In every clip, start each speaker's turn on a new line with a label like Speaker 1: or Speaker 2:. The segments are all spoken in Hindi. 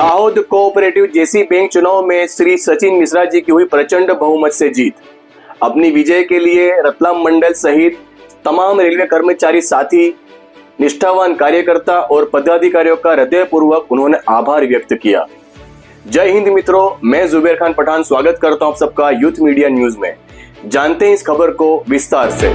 Speaker 1: दाहोद कोऑपरेटिव जेसी बैंक चुनाव में श्री सचिन मिश्रा जी की हुई प्रचंड बहुमत से जीत। अपनी विजय के लिए रतलाम मंडल सहित तमाम रेलवे कर्मचारी साथी, निष्ठावान कार्यकर्ता और पदाधिकारियों का हृदयपूर्वक उन्होंने आभार व्यक्त किया। जय हिंद मित्रों, मैं जुबेर खान पठान स्वागत करता हूं आप सबका यूथ मीडिया न्यूज में। जानते हैं इस खबर को विस्तार से।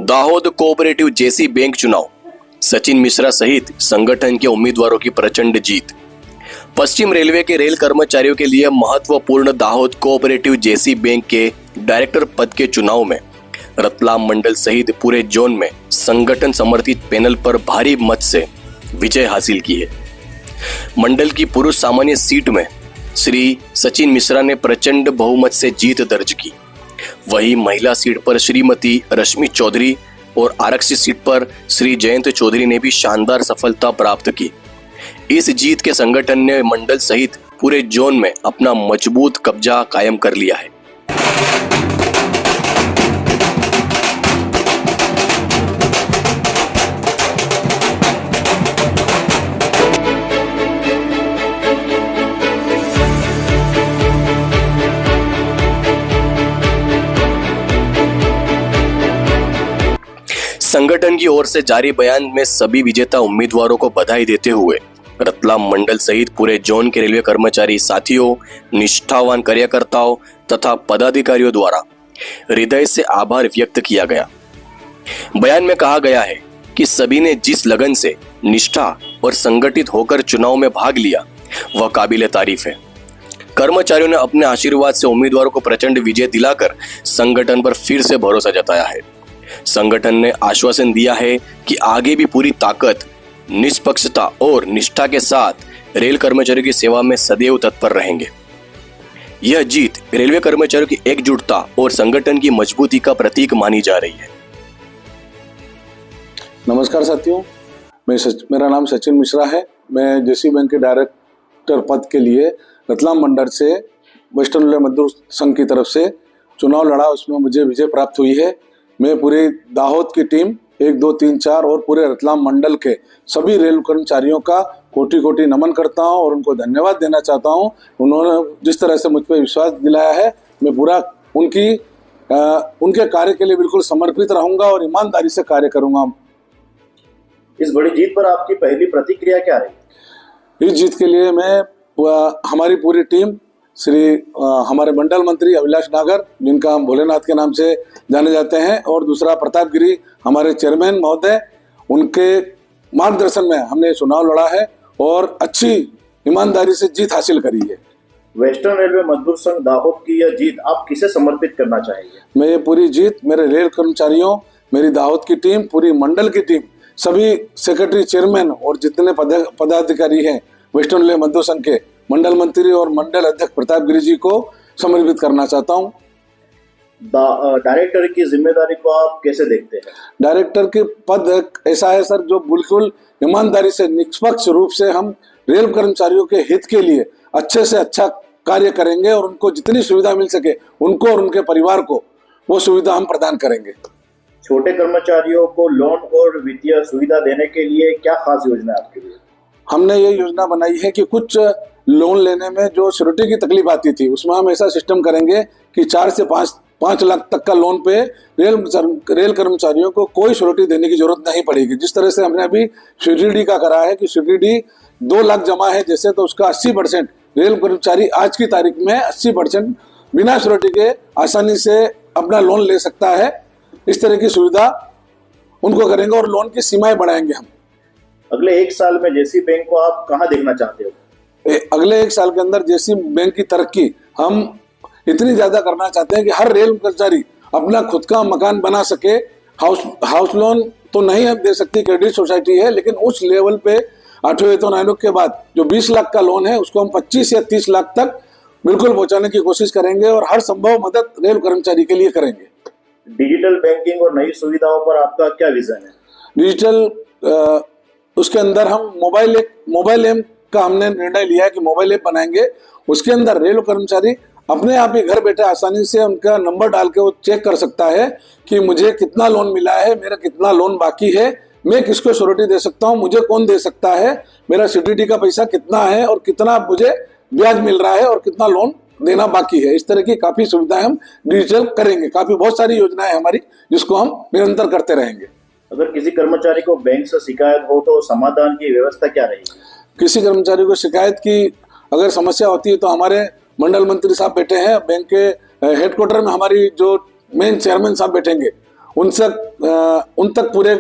Speaker 1: दाहोद कोऑपरेटिव जेसी बैंक चुनाव, सचिन मिश्रा सहित संगठन के उम्मीदवारों की प्रचंड जीत। पश्चिम रेलवे के रेल कर्मचारियों के लिए महत्वपूर्ण दाहोद कोऑपरेटिव जेसी बैंक के डायरेक्टर पद के चुनाव में रतलाम मंडल सहित पूरे जोन में संगठन समर्थित पैनल पर भारी मत से विजय हासिल की है। मंडल की पुरुष सामान्य सीट में श्री सचिन मिश्रा ने प्रचंड बहुमत से जीत दर्ज की। वहीं महिला सीट पर श्रीमती रश्मि चौधरी और आरक्षित सीट पर श्री जयंत चौधरी ने भी शानदार सफलता प्राप्त की। इस जीत के संगठन ने मंडल सहित पूरे जोन में अपना मजबूत कब्जा कायम कर लिया है। संगठन की ओर से जारी बयान में सभी विजेता उम्मीदवारों को बधाई देते हुए रतलाम मंडल सहित पूरे जोन के रेलवे कर्मचारी साथियों, निष्ठावान कार्यकर्ताओं तथा पदाधिकारियों द्वारा हृदय से आभार व्यक्त किया गया। बयान में कहा गया है कि सभी ने जिस लगन से, निष्ठा और संगठित होकर चुनाव में भाग लिया वह काबिले तारीफ है। कर्मचारियों ने अपने आशीर्वाद से उम्मीदवारों को प्रचंड विजय दिलाकर संगठन पर फिर से भरोसा जताया है। संगठन ने आश्वासन दिया है कि आगे भी पूरी ताकत, निष्पक्षता और निष्ठा के साथ रेल कर्मचारियों की सेवा में सदैव तत्पर रहेंगे। यह जीत रेलवे कर्मचारियों की एकजुटता और संगठन की मजबूती का प्रतीक मानी जा रही है।
Speaker 2: नमस्कार साथियों, मेरा नाम सचिन मिश्रा है। मैं जेसी बैंक के डायरेक्टर पद के लिए रतलाम मंडल से वेस्टर्न रेलवे मजदूर संघ की तरफ से चुनाव लड़ा, उसमें मुझे विजय प्राप्त हुई है। मैं पूरे दाहोद की टीम 1, 2, 3, 4 और पूरे रतलाम मंडल के सभी रेल कर्मचारियों का कोटि कोटि नमन करता हूं और उनको धन्यवाद देना चाहता हूं। उन्होंने जिस तरह से मुझ पर विश्वास दिलाया है, मैं पूरा उनके कार्य के लिए बिल्कुल समर्पित रहूंगा और ईमानदारी से कार्य करूंगा।
Speaker 3: इस बड़ी जीत पर आपकी पहली प्रतिक्रिया क्या रही?
Speaker 2: इस जीत के लिए मैं हमारी पूरी टीम हमारे मंडल मंत्री अभिलाष नागर, जिनका हम भोलेनाथ के नाम से जाने जाते हैं, और दूसरा प्रताप गिरी हमारे चेयरमैन महोदय, उनके मार्गदर्शन में हमने चुनाव लड़ा है और अच्छी ईमानदारी से जीत हासिल करी है।
Speaker 3: वेस्टर्न रेलवे मजदूर संघ दाहोद की यह जीत आप किसे समर्पित करना चाहेंगे?
Speaker 2: मैं ये पूरी जीत मेरे रेल कर्मचारियों, मेरी दाहोद की टीम, पूरी मंडल की टीम, सभी सेक्रेटरी, चेयरमैन और जितने पदाधिकारी हैं वेस्टर्न रेलवे मजदूर संघ के, मंडल मंत्री और मंडल अध्यक्ष प्रताप गिरी जी को समर्पित करना चाहता हूं।
Speaker 3: डायरेक्टर की जिम्मेदारी को आप कैसे देखते हैं?
Speaker 2: डायरेक्टर के पद ऐसा है सर, जो बिल्कुल ईमानदारी से, निष्पक्ष रूप से हम रेल कर्मचारियों के हित के लिए अच्छे से अच्छा कार्य करेंगे और उनको जितनी सुविधा मिल सके, उनको और उनके परिवार को वो सुविधा हम प्रदान करेंगे।
Speaker 3: छोटे कर्मचारियों को लोन और वित्तीय सुविधा देने के लिए क्या खास योजना है आपके लिए?
Speaker 2: हमने ये योजना बनाई है कि कुछ लोन लेने में जो श्योरिटी की तकलीफ आती थी, उसमें हम ऐसा सिस्टम करेंगे कि 4 से 5 लाख तक का लोन पे रेल कर्मचारियों को कोई श्योरिटी देने की जरूरत नहीं पड़ेगी। जिस तरह से हमने अभी सीटीडी का करा है कि सीटीडी 2 लाख जमा है जैसे, तो उसका 80% रेल कर्मचारी आज की तारीख में 80% बिना श्योरिटी के आसानी से अपना लोन ले सकता है। इस तरह की सुविधा उनको करेंगे और लोन की सीमाएं बढ़ाएंगे हम।
Speaker 3: अगले 1 साल में जेसी बैंक को आप कहाँ देखना चाहते हो?
Speaker 2: अगले 1 साल के अंदर जेसी बैंक की तरक्की हम इतनी ज्यादा करना चाहते हैं कि हर रेल कर्मचारी अपना खुद का मकान बना सके। हाउस लोन तो नहीं हम दे सकती, क्रेडिट सोसाइटी है, लेकिन उस लेवल पे 8वें वेतन आयोग के बाद जो 20 लाख का लोन है उसको हम 25 या 30 लाख तक बिल्कुल पहुंचाने की कोशिश करेंगे और हर संभव मदद रेल कर्मचारी के लिए करेंगे।
Speaker 3: डिजिटल बैंकिंग और नई सुविधाओं पर आपका क्या विजन है?
Speaker 2: डिजिटल उसके अंदर हम मोबाइल ऐप का हमने निर्णय लिया है कि मोबाइल ऐप बनाएंगे। उसके अंदर रेल कर्मचारी अपने आप ही घर बैठे आसानी से उनका नंबर डाल के वो चेक कर सकता है कि मुझे कितना लोन मिला है, मेरा कितना लोन बाकी है, मैं किसको श्योरिटी दे सकता हूँ, मुझे कौन दे सकता है, मेरा सीटीडी का पैसा कितना है और कितना मुझे ब्याज मिल रहा है और कितना लोन देना बाकी है। इस तरह की काफी सुविधाएं हम डिजिटल करेंगे। काफी बहुत सारी योजनाएं हमारी जिसको हम निरंतर करते रहेंगे।
Speaker 3: अगर किसी कर्मचारी को बैंक से शिकायत हो तो समाधान की व्यवस्था क्या रहेगी?
Speaker 2: किसी कर्मचारी को शिकायत की अगर समस्या होती है तो हमारे मंडल मंत्री साहब बैठे हैं, बैंक के हेडक्वार्टर में हमारी जो मेन चेयरमैन साहब बैठेंगे, उनसे उन तक पूरे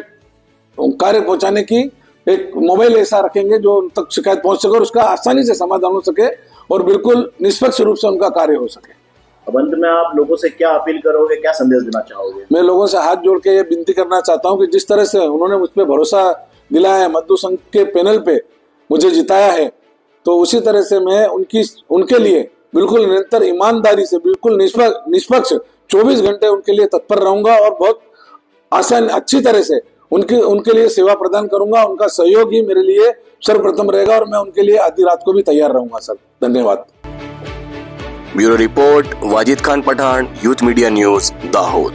Speaker 2: कार्य पहुंचाने की एक मोबाइल ऐसा रखेंगे जो उन तक शिकायत पहुंच सके और उसका आसानी से समाधान हो सके और बिल्कुल निष्पक्ष रूप से उनका कार्य हो सके।
Speaker 3: अब अंत में आप लोगों से क्या अपील करोगे, क्या संदेश देना चाहोगे?
Speaker 2: मैं लोगों से हाथ जोड़ के ये विनती करना चाहता हूँ कि जिस तरह से उन्होंने मुझ पर भरोसा दिलाया है, मजदूर संघ के पैनल पे मुझे जिताया है, तो उसी तरह से मैं उनके लिए बिल्कुल निरंतर ईमानदारी से बिल्कुल निष्पक्ष 24 घंटे उनके लिए तत्पर रहूंगा और बहुत आसान अच्छी तरह से उनके लिए सेवा प्रदान करूंगा। उनका सहयोग ही मेरे लिए सर्वप्रथम रहेगा और मैं उनके लिए आधी रात को भी तैयार रहूंगा। सर धन्यवाद।
Speaker 1: Bureau report Wajid Khan Pathan, youth media news, Dahod.